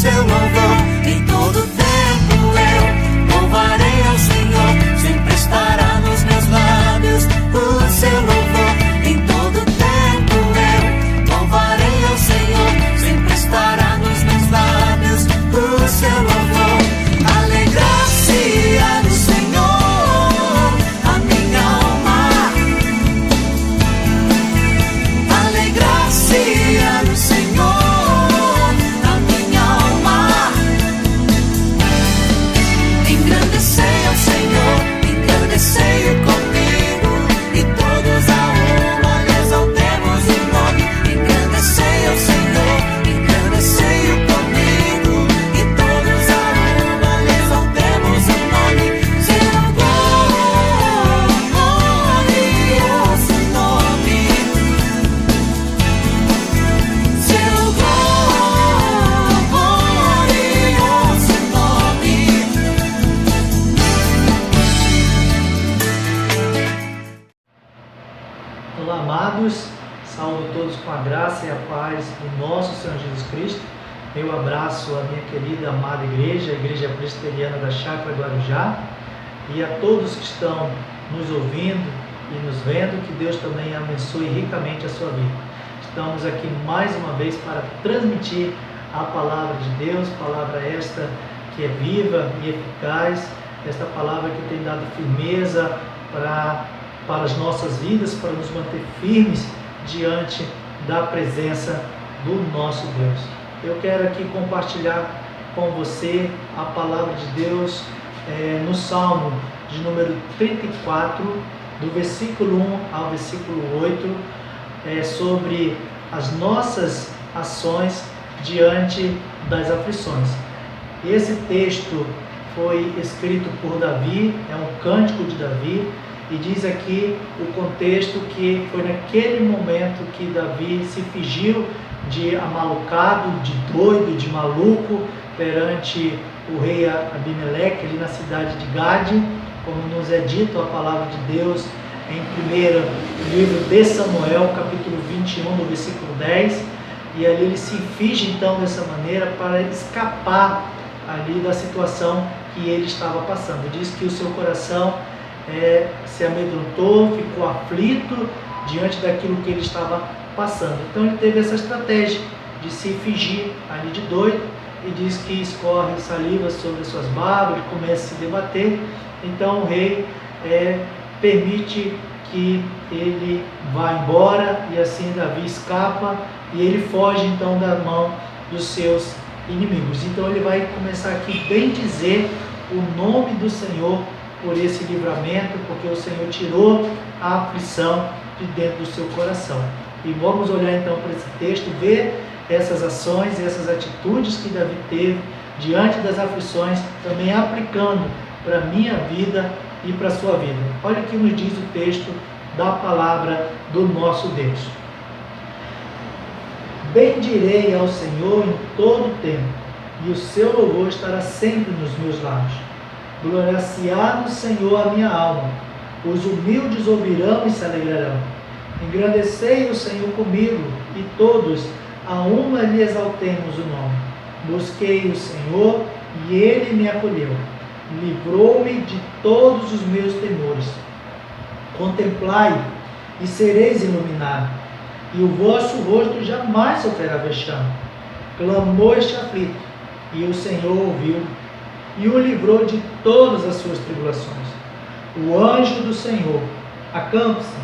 seu louvor. Em todo tempo eu louvarei ao Senhor, sempre estará nos meus lábios o seu louvor. Em todo tempo eu louvarei ao Senhor, sempre estará nos meus lábios o seu louvor. Alegrar-se no Senhor a minha alma, alegrar-se no Senhor a minha alma. Engrandecei ao Senhor, engrandecei-o comigo, e todos a uma lhe exaltemos o nome. Engrandecei ao Senhor, engrandecei-o comigo, e todos a uma lhe exaltemos o nome. Seu glorioso nome, seu glorioso nome. Olá, amados, saúdo todos com a graça e a paz do nosso Senhor Jesus Cristo. Meu abraço à minha querida, amada igreja, a Igreja Presbiteriana da Chácara Guarujá, e a todos que estão nos ouvindo e nos vendo, que Deus também abençoe ricamente a sua vida. Estamos aqui mais uma vez para transmitir a palavra de Deus, palavra esta que é viva e eficaz, esta palavra que tem dado firmeza para as nossas vidas, para nos manter firmes diante da presença do nosso Deus. Eu quero aqui compartilhar com você a palavra de Deus no Salmo de número 34, do versículo 1 ao versículo 8, sobre as nossas ações diante das aflições. Esse texto foi escrito por Davi, é um cântico de Davi, e diz aqui o contexto que foi naquele momento que Davi se fingiu de amalucado, de doido, de maluco perante o rei Abimeleque ali na cidade de Gade, como nos é dito a palavra de Deus em primeiro livro de Samuel, capítulo 21, no versículo 10, e ali ele se finge então dessa maneira para escapar ali da situação que ele estava passando. Diz que o seu coração se amedrontou, ficou aflito diante daquilo que ele estava passando. Então ele teve essa estratégia de se fingir ali de doido, e diz que escorre saliva sobre as suas barbas, ele começa a se debater. Então o rei permite que ele vá embora, e assim Davi escapa e ele foge então da mão dos seus inimigos. Então ele vai começar aqui bem dizer o nome do Senhor por esse livramento, porque o Senhor tirou a aflição de dentro do seu coração. E vamos olhar então para esse texto, ver essas ações e essas atitudes que Davi teve diante das aflições, também aplicando para a minha vida e para a sua vida. Olha o que nos diz o texto da palavra do nosso Deus. Bendirei ao Senhor em todo o tempo, e o seu louvor estará sempre nos meus lábios. Gloriar-se-á no Senhor a minha alma, os humildes ouvirão e se alegrarão. Engrandecei o Senhor comigo, e todos a uma lhe exaltemos o nome. Busquei o Senhor, e ele me acolheu. Livrou-me de todos os meus temores. Contemplai, e sereis iluminados, e o vosso rosto jamais sofrerá vexame. Clamou este aflito, e o Senhor ouviu, e o livrou de todas as suas tribulações. O anjo do Senhor acampa-se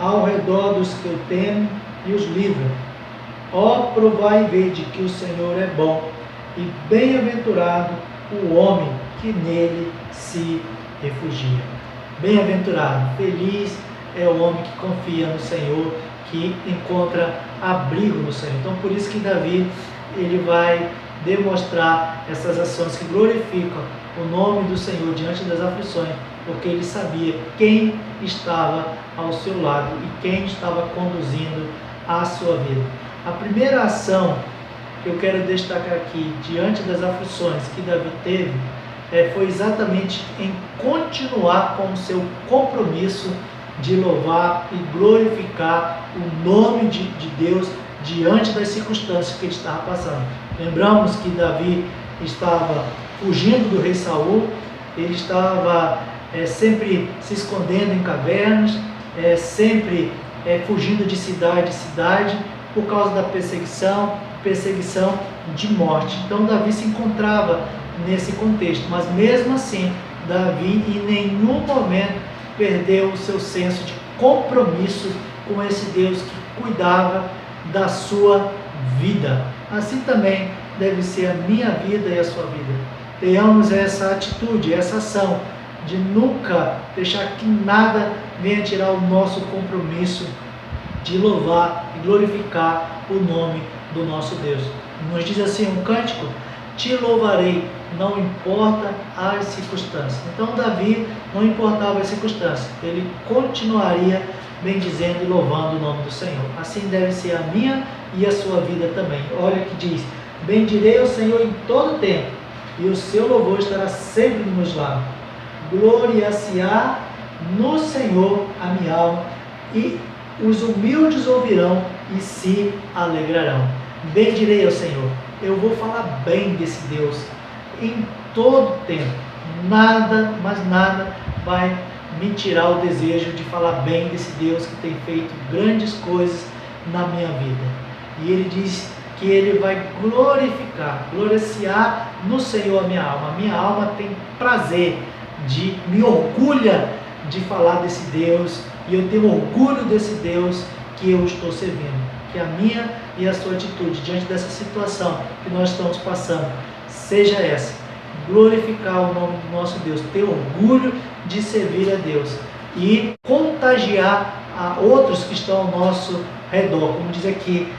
ao redor dos que o temem e os livra. Ó, provai e vede que o Senhor é bom, e bem-aventurado o homem que nele se refugia. Bem-aventurado, feliz é o homem que confia no Senhor, que encontra abrigo no Senhor. Então, por isso que Davi, ele vai demonstrar essas ações que glorificam o nome do Senhor diante das aflições, porque ele sabia quem estava ao seu lado e quem estava conduzindo a sua vida. A primeira ação que eu quero destacar aqui diante das aflições que Davi teve foi exatamente em continuar com o seu compromisso de louvar e glorificar o nome de Deus diante das circunstâncias que ele estava passando. Lembramos que Davi estava fugindo do rei Saul, ele estava sempre se escondendo em cavernas, sempre fugindo de cidade em cidade, por causa da perseguição de morte. Então Davi se encontrava nesse contexto, mas mesmo assim, Davi em nenhum momento perdeu o seu senso de compromisso com esse Deus que cuidava da sua vida. Assim também deve ser a minha vida e a sua vida. Tenhamos essa atitude, essa ação de nunca deixar que nada venha tirar o nosso compromisso de louvar e glorificar o nome do nosso Deus. Nos diz assim um cântico: te louvarei, não importa as circunstâncias. Então Davi não importava as circunstâncias, ele continuaria bendizendo e louvando o nome do Senhor. Assim deve ser a minha e a sua vida também. Olha que diz: bendirei o Senhor em todo tempo, e o seu louvor estará sempre nos meus lábios. Gloriar-se-á no Senhor a minha alma, e os humildes ouvirão e se alegrarão. Bendirei ao Senhor. Eu vou falar bem desse Deus em todo tempo. Nada, mas nada vai me tirar o desejo de falar bem desse Deus que tem feito grandes coisas na minha vida. E ele diz que ele vai glorificar no Senhor a minha alma. A minha alma tem prazer, me orgulha de falar desse Deus, e eu tenho orgulho desse Deus que eu estou servindo. Que a minha e a sua atitude diante dessa situação que nós estamos passando seja essa: glorificar o nome do nosso Deus, ter orgulho de servir a Deus e contagiar a outros que estão ao nosso redor. Como diz aqui,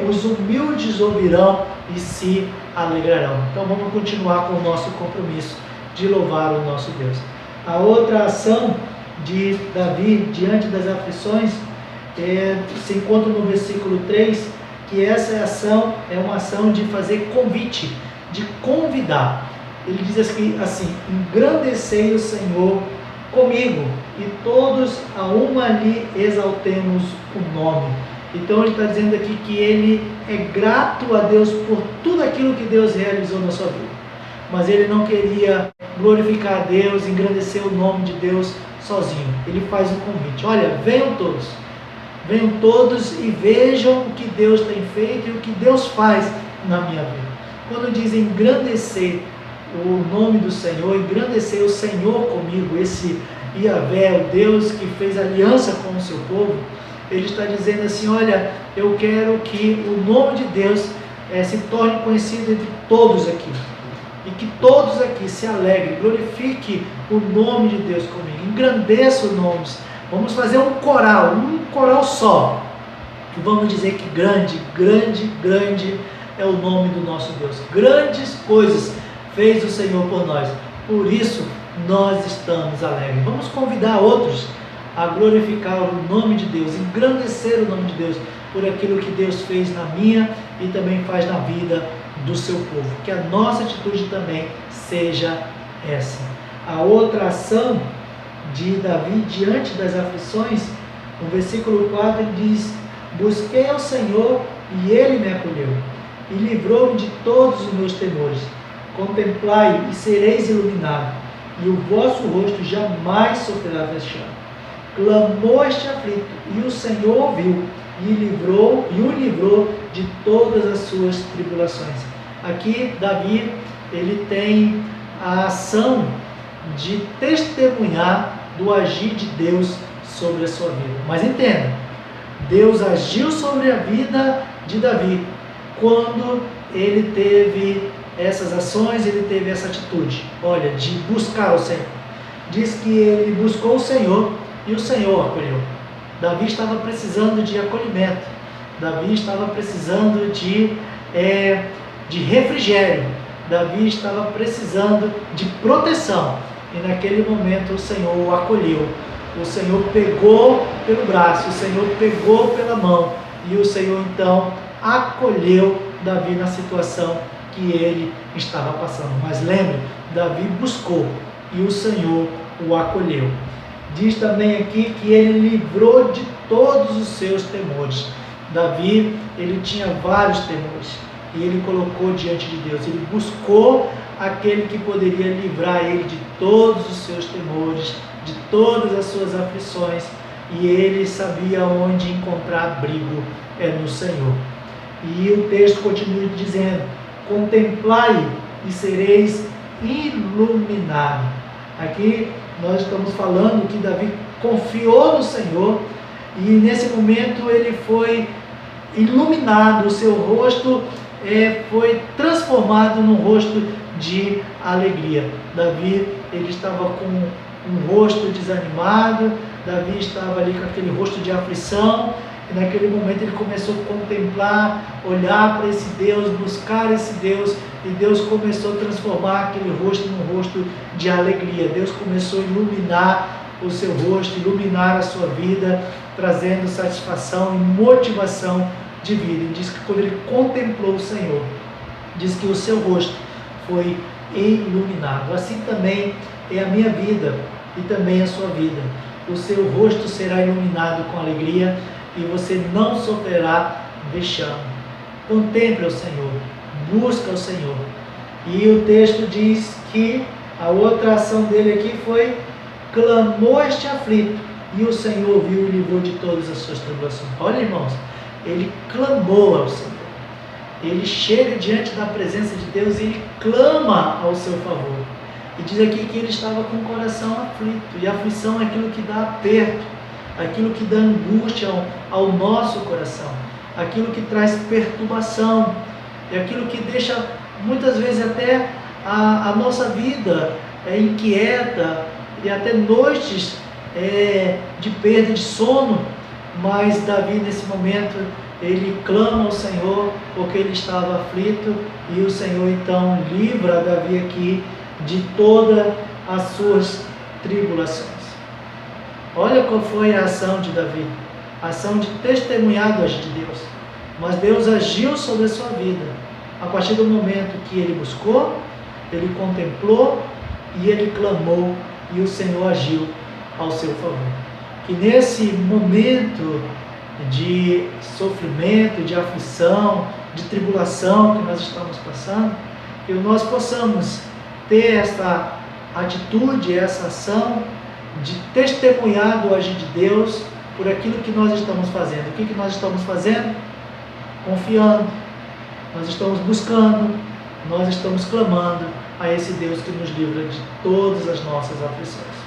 os humildes ouvirão e se alegrarão. Então vamos continuar com o nosso compromisso de louvar o nosso Deus. A outra ação de Davi diante das aflições se encontra no versículo 3, que essa ação é uma ação de fazer convite, de convidar. Ele diz assim: engrandecei o Senhor comigo, e todos a uma lhe exaltemos o nome. Então ele está dizendo aqui que ele é grato a Deus por tudo aquilo que Deus realizou na sua vida, mas ele não queria glorificar a Deus, engrandecer o nome de Deus sozinho. Ele faz um convite: olha, venham todos e vejam o que Deus tem feito e o que Deus faz na minha vida. Quando diz engrandecer o nome do Senhor, engrandecer o Senhor comigo, esse Yahvé, o Deus que fez aliança com o seu povo, ele está dizendo assim: olha, eu quero que o nome de Deus se torne conhecido entre todos aqui, e que todos aqui se alegrem, glorifique o nome de Deus comigo, engrandeça o nome. Vamos fazer um coral só, e vamos dizer que grande é o nome do nosso Deus. Grandes coisas fez o Senhor por nós, por isso nós estamos alegres. Vamos convidar outros a glorificar o nome de Deus, engrandecer o nome de Deus por aquilo que Deus fez na minha e também faz na vida do seu povo. Que a nossa atitude também seja essa. A outra ação de Davi diante das aflições, no versículo 4 ele diz: busquei ao Senhor e ele me acolheu e livrou-me de todos os meus temores. Contemplai e sereis iluminados, e o vosso rosto jamais sofrerá vexame. Clamou este aflito, e o Senhor ouviu, e o livrou de todas as suas tribulações. Aqui Davi, ele tem a ação de testemunhar do agir de Deus sobre a sua vida. Mas entenda, Deus agiu sobre a vida de Davi quando ele teve essas ações, ele teve essa atitude, olha, de buscar o Senhor. Diz que ele buscou o Senhor e o Senhor acolheu. Davi estava precisando de acolhimento, Davi estava precisando de refrigério, Davi estava precisando de proteção, e naquele momento o Senhor o acolheu. O Senhor pegou pelo braço, o Senhor pegou pela mão, e o Senhor então acolheu Davi na situação que ele estava passando. Mas lembre, Davi buscou e o Senhor o acolheu. Diz também aqui que ele livrou de todos os seus temores. Davi, ele tinha vários temores e ele colocou diante de Deus. Ele buscou aquele que poderia livrar ele de todos os seus temores, de todas as suas aflições, e ele sabia onde encontrar abrigo no Senhor. E o texto continua dizendo: contemplai e sereis iluminados. Aqui nós estamos falando que Davi confiou no Senhor e nesse momento ele foi iluminado, o seu rosto foi transformado num rosto de alegria. Davi, ele estava com um rosto desanimado, Davi estava ali com aquele rosto de aflição, e naquele momento ele começou a contemplar, olhar para esse Deus, buscar esse Deus, e Deus começou a transformar aquele rosto num rosto de alegria. Deus começou a iluminar o seu rosto, iluminar a sua vida, trazendo satisfação e motivação de vida. E diz que quando ele contemplou o Senhor, diz que o seu rosto foi iluminado. Assim também é a minha vida e também a sua vida. O seu rosto será iluminado com alegria e você não sofrerá vexame. Contemple o Senhor, busca o Senhor. E o texto diz que a outra ação dele aqui foi: clamou este aflito, e o Senhor ouviu e livrou de todas as suas tribulações. Olha, irmãos, ele clamou ao Senhor. Ele chega diante da presença de Deus e ele clama ao seu favor. E diz aqui que ele estava com o coração aflito. E a aflição é aquilo que dá aperto, aquilo que dá angústia ao nosso coração, aquilo que traz perturbação, é aquilo que deixa muitas vezes até a nossa vida inquieta, e até noites de perda de sono. Mas Davi, nesse momento, ele clama ao Senhor porque ele estava aflito, e o Senhor então livra Davi aqui de todas as suas tribulações. Olha qual foi a ação de Davi, a ação de testemunhar do agir de Deus. Mas Deus agiu sobre a sua vida a partir do momento que ele buscou, ele contemplou e ele clamou, e o Senhor agiu ao seu favor. Que nesse momento de sofrimento, de aflição, de tribulação que nós estamos passando, que nós possamos ter essa atitude, essa ação de testemunhar do agir de Deus por aquilo que nós estamos fazendo. O que nós estamos fazendo? Confiando, nós estamos buscando, nós estamos clamando a esse Deus que nos livra de todas as nossas aflições.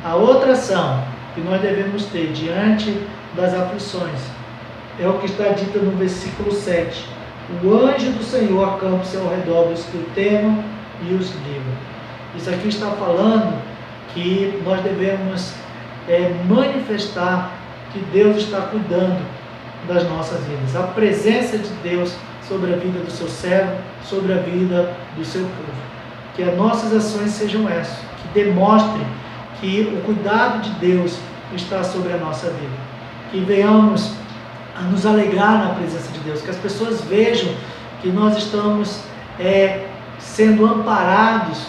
A outra ação que nós devemos ter diante das aflições é o que está dito no versículo 7. O anjo do Senhor acampa-se ao redor dos que o temam e os livra. Isso aqui está falando que nós devemos manifestar que Deus está cuidando das nossas vidas. A presença de Deus sobre a vida do seu servo, sobre a vida do seu povo. Que as nossas ações sejam essas, que demonstrem que o cuidado de Deus está sobre a nossa vida. Que venhamos a nos alegrar na presença de Deus, que as pessoas vejam que nós estamos sendo amparados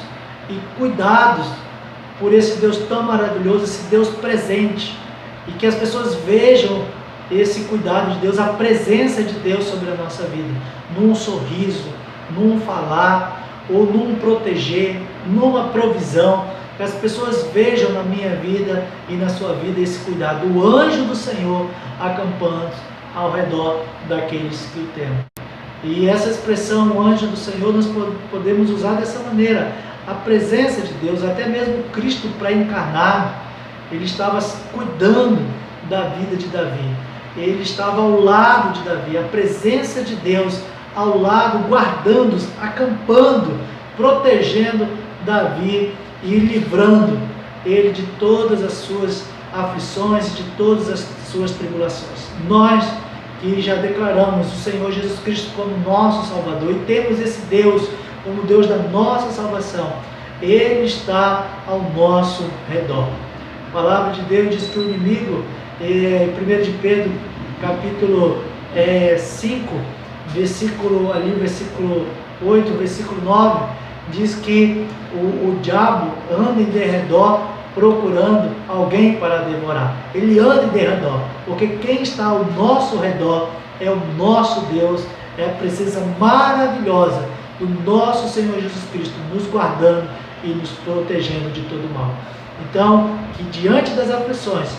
e cuidados por esse Deus tão maravilhoso, esse Deus presente, e que as pessoas vejam esse cuidado de Deus, a presença de Deus sobre a nossa vida, num sorriso, num falar, ou num proteger, numa provisão, que as pessoas vejam na minha vida e na sua vida esse cuidado, o anjo do Senhor acampando ao redor daqueles que o temem. E essa expressão, o anjo do Senhor, nós podemos usar dessa maneira, a presença de Deus, até mesmo Cristo para encarnar, ele estava cuidando da vida de Davi, ele estava ao lado de Davi, a presença de Deus ao lado, guardando, acampando, protegendo Davi e livrando ele de todas as suas aflições, de todas as suas tribulações. Nós que já declaramos o Senhor Jesus Cristo como nosso Salvador e temos esse Deus como Deus da nossa salvação, Ele está ao nosso redor. A palavra de Deus diz que o inimigo, 1 de Pedro, capítulo 5, versículo 8, versículo 9, diz que o diabo anda em derredor procurando alguém para devorar. Ele anda em derredor, porque quem está ao nosso redor é o nosso Deus, é a presença maravilhosa do nosso Senhor Jesus Cristo, nos guardando e nos protegendo de todo mal. Então, que diante das aflições,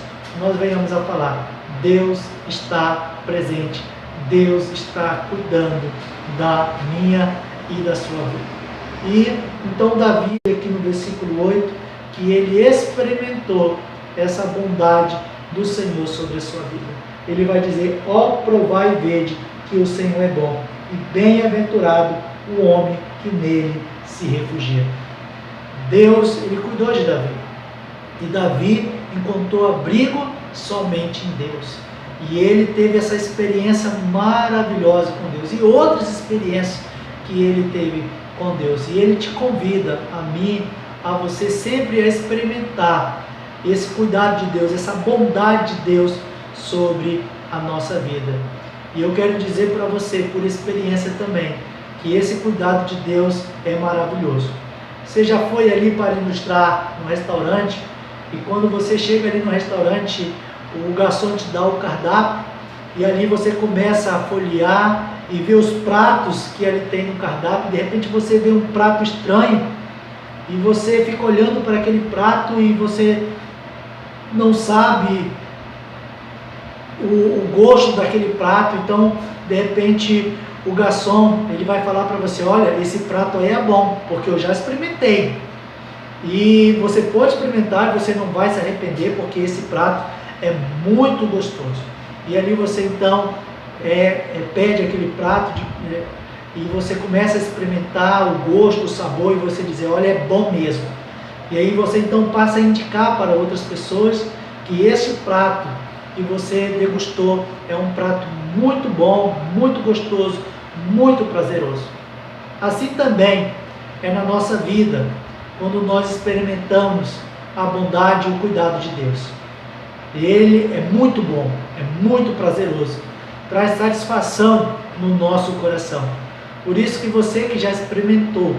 nós venhamos a falar, Deus está presente, Deus está cuidando da minha e da sua vida. E então Davi, aqui no versículo 8, que ele experimentou essa bondade do Senhor sobre a sua vida. Ele vai dizer, ó, provai e vede que o Senhor é bom, e bem-aventurado o homem que nele se refugia. Deus, ele cuidou de Davi. E Davi encontrou abrigo somente em Deus. E ele teve essa experiência maravilhosa com Deus. E outras experiências que ele teve com Deus. E ele te convida, a mim, a você sempre a experimentar esse cuidado de Deus, essa bondade de Deus sobre a nossa vida. E eu quero dizer para você, por experiência também, que esse cuidado de Deus é maravilhoso. Você já foi ali para ilustrar no restaurante, e quando você chega ali no restaurante, o garçom te dá o cardápio, e ali você começa a folhear e ver os pratos que ele tem no cardápio. De repente você vê um prato estranho, e você fica olhando para aquele prato e você não sabe o gosto daquele prato. Então, de repente, o garçom, ele vai falar para você, olha, esse prato aí é bom, porque eu já experimentei. E você pode experimentar e você não vai se arrepender, porque esse prato é muito gostoso. E ali você então pede aquele prato e você começa a experimentar o gosto, o sabor, e você diz, olha, é bom mesmo. E aí você então passa a indicar para outras pessoas que esse prato que você degustou é um prato muito bom, muito gostoso, muito prazeroso. Assim também é na nossa vida, quando nós experimentamos a bondade e o cuidado de Deus. Ele é muito bom, é muito prazeroso, traz satisfação no nosso coração. Por isso que você que já experimentou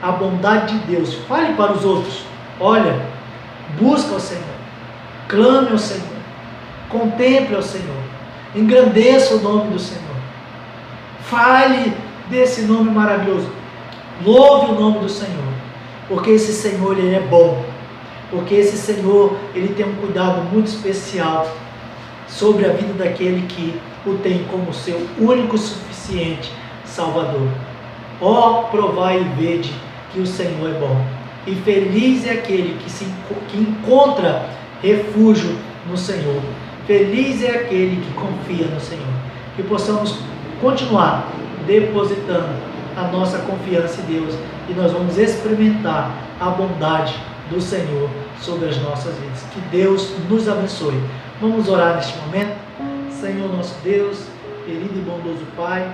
a bondade de Deus, fale para os outros, olha, busca o Senhor, clame ao Senhor, contemple ao Senhor, engrandeça o nome do Senhor, fale desse nome maravilhoso, louve o nome do Senhor, porque esse Senhor, ele é bom, porque esse Senhor, ele tem um cuidado muito especial sobre a vida daquele que o tem como seu único, suficiente Salvador. Ó, provai e vede que o Senhor é bom, e feliz é aquele que encontra refúgio no Senhor. Feliz é aquele que confia no Senhor. Que possamos continuar depositando a nossa confiança em Deus, e nós vamos experimentar a bondade do Senhor sobre as nossas vidas. Que Deus nos abençoe. Vamos orar neste momento. Senhor nosso Deus, querido e bondoso Pai,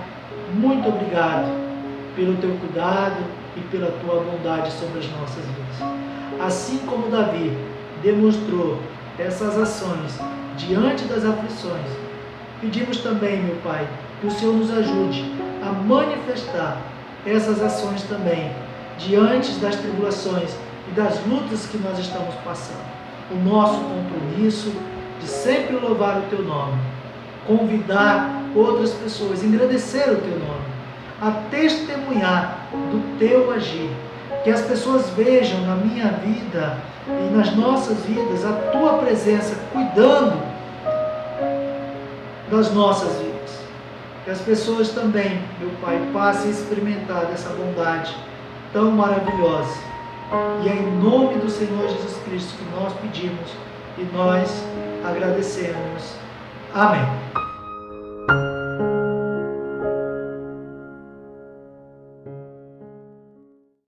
muito obrigado pelo teu cuidado e pela tua bondade sobre as nossas vidas. Assim como Davi demonstrou essas ações diante das aflições, pedimos também, meu Pai, que o Senhor nos ajude a manifestar essas ações também diante das tribulações e das lutas que nós estamos passando. O nosso compromisso de sempre louvar o teu nome, convidar outras pessoas, engrandecer o teu nome, a testemunhar do teu agir, que as pessoas vejam na minha vida e nas nossas vidas a tua presença cuidando das nossas vidas. Que as pessoas também, meu Pai, passem a experimentar dessa bondade tão maravilhosa. E é em nome do Senhor Jesus Cristo que nós pedimos e nós agradecemos. Amém.